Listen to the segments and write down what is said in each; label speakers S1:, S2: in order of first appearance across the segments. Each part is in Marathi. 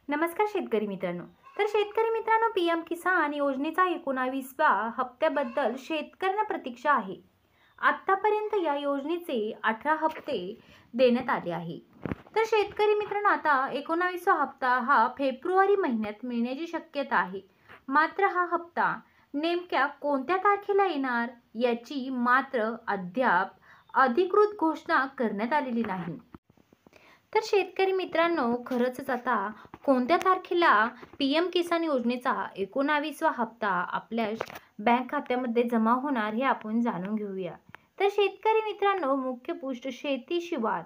S1: नमस्कार शेतकरी मित्रांनो. तर शेतकरी मित्रांनो, पीएम किसान योजनेचा 19व्या हप्त्याबद्दल शेतकऱ्यांना प्रतीक्षा आहे. आतापर्यंत या योजनेचे 18 हप्ते देण्यात आले आहे. तर शेतकरी मित्रांनो, आता 19वा हप्ता हा फेब्रुवारी महिन्यात मिळण्याची शक्यता आहे. मात्र हा हप्ता नेमक्या कोणत्या तारखेला येणार याची मात्र अद्याप अधिकृत घोषणा करण्यात आलेली नाही. तर शेतकरी मित्रांनो, खरंच आता कोणत्या तारखेला पीएम किसान योजनेचा 19वा हप्ता आपल्या बँक खात्यामध्ये जमा होणार हे आपण जाणून घेऊया. तर शेतकरी मित्रांनो, मुख्य पोस्ट शेतीशिवाय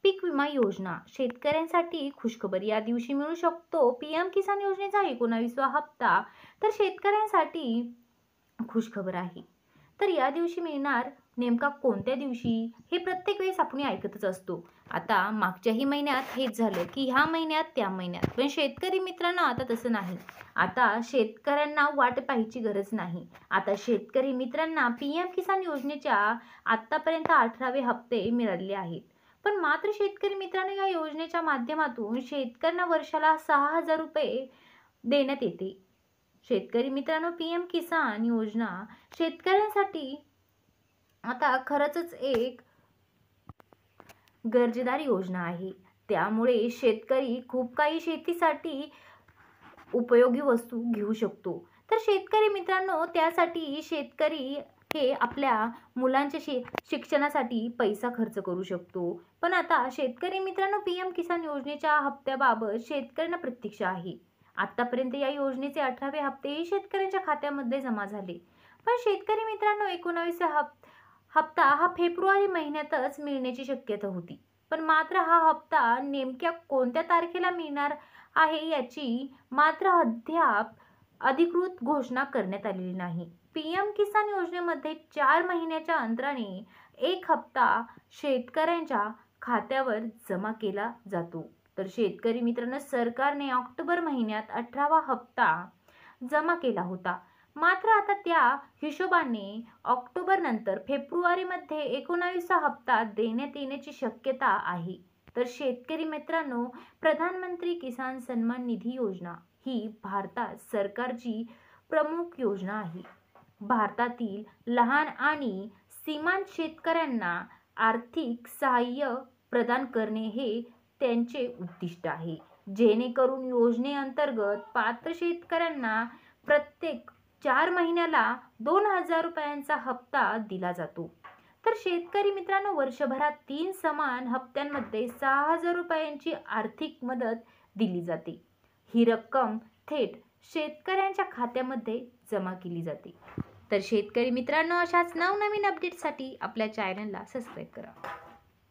S1: पीक विमा योजना शेतकऱ्यांसाठी खुशखबर. या दिवशी मिळू शकतो पीएम किसान योजनेचा 19वा हप्ता. तर शेतकऱ्यांसाठी खुशखबर आहे. तर या दिवशी मिळणार नेमका कोणत्या दिवशी हे प्रत्येक वेळेस आपण ऐकतच असतो. आता मागच्याही महिन्यात हेच झालं की ह्या महिन्यात त्या महिन्यात, पण शेतकरी मित्रांनो आता तसं नाही. आता शेतकऱ्यांना वाट पाहायची गरज नाही. आता शेतकरी मित्रांना पीएम किसान योजनेच्या आतापर्यंत 18वे हप्ते मिळालेले आहेत. पण मात्र शेतकरी मित्रांनो, या योजनेच्या माध्यमातून शेतकऱ्यांना वर्षाला 6,000 रुपये देण्यात येते. शेतकरी मित्रांनो, पीएम किसान योजना शेतकऱ्यांसाठी आता खरंच एक गरजेदार योजना आहे. त्यामुळे शेतकरी खूप काही शेतीसाठी उपयोगी वस्तू घेऊ शकतो. तर शेतकरी मित्रांनो, त्यासाठी शेतकरी हे आपल्या मुलांच्या शिक्षणासाठी पैसा खर्च करू शकतो. पण आता शेतकरी मित्रांनो, पीएम किसान योजनेच्या हप्त्याबाबत शेतकऱ्यांना प्रतीक्षा आहे. आतापर्यंत या योजनेचे 18वे हप्ते शेतकऱ्यांच्या खात्यामध्ये जमा झाले. पण शेतकरी मित्रांनो, 19वा हप्ता हा फेब्रुवारी महिन्यातच मिळण्याची शक्यता होती. पण मात्र हा हप्ता नेमक्या कोणत्या तारखेला मिळणार आहे याची मात्र अद्याप अधिकृत घोषणा करण्यात आलेली नाही. पीएम किसान योजनेमध्ये 4 महिन्याच्या अंतराने एक हप्ता शेतकऱ्यांच्या खात्यावर जमा केला जातो. तर शेतकरी मित्रांनो, सरकारने ऑक्टोबर महिन्यात 18वा हप्ता जमा केला होता. मात्र आता त्या हिशोबाने ऑक्टोबर नंतर फेब्रुवारीमध्ये 19वा हप्ता देण्यात येण्याची शक्यता आहे. तर शेतकरी मित्रांनो, प्रधानमंत्री किसान सन्मान निधी योजना ही भारतात सरकारची प्रमुख योजना आहे. भारतातील लहान आणि सीमांत शेतकऱ्यांना आर्थिक सहाय्य प्रदान करणे हे त्यांचे उद्दिष्ट आहे. जेणेकरून योजनेअंतर्गत पात्र शेतकऱ्यांना प्रत्येक 4 महिन्याला 2,000 रुपयांचा हप्ता दिला जातो. तर शेतकरी मित्रांनो, वर्षभरात 3 समान हप्त्यांमध्ये 6,000 रुपयांची आर्थिक मदत दिली जाते. ही रक्कम थेट शेतकऱ्यांच्या खात्यामध्ये जमा केली जाते. तर शेतकरी मित्रांनो, अशाच नवनवीन अपडेटसाठी आपल्या चॅनलला सबस्क्राईब करा.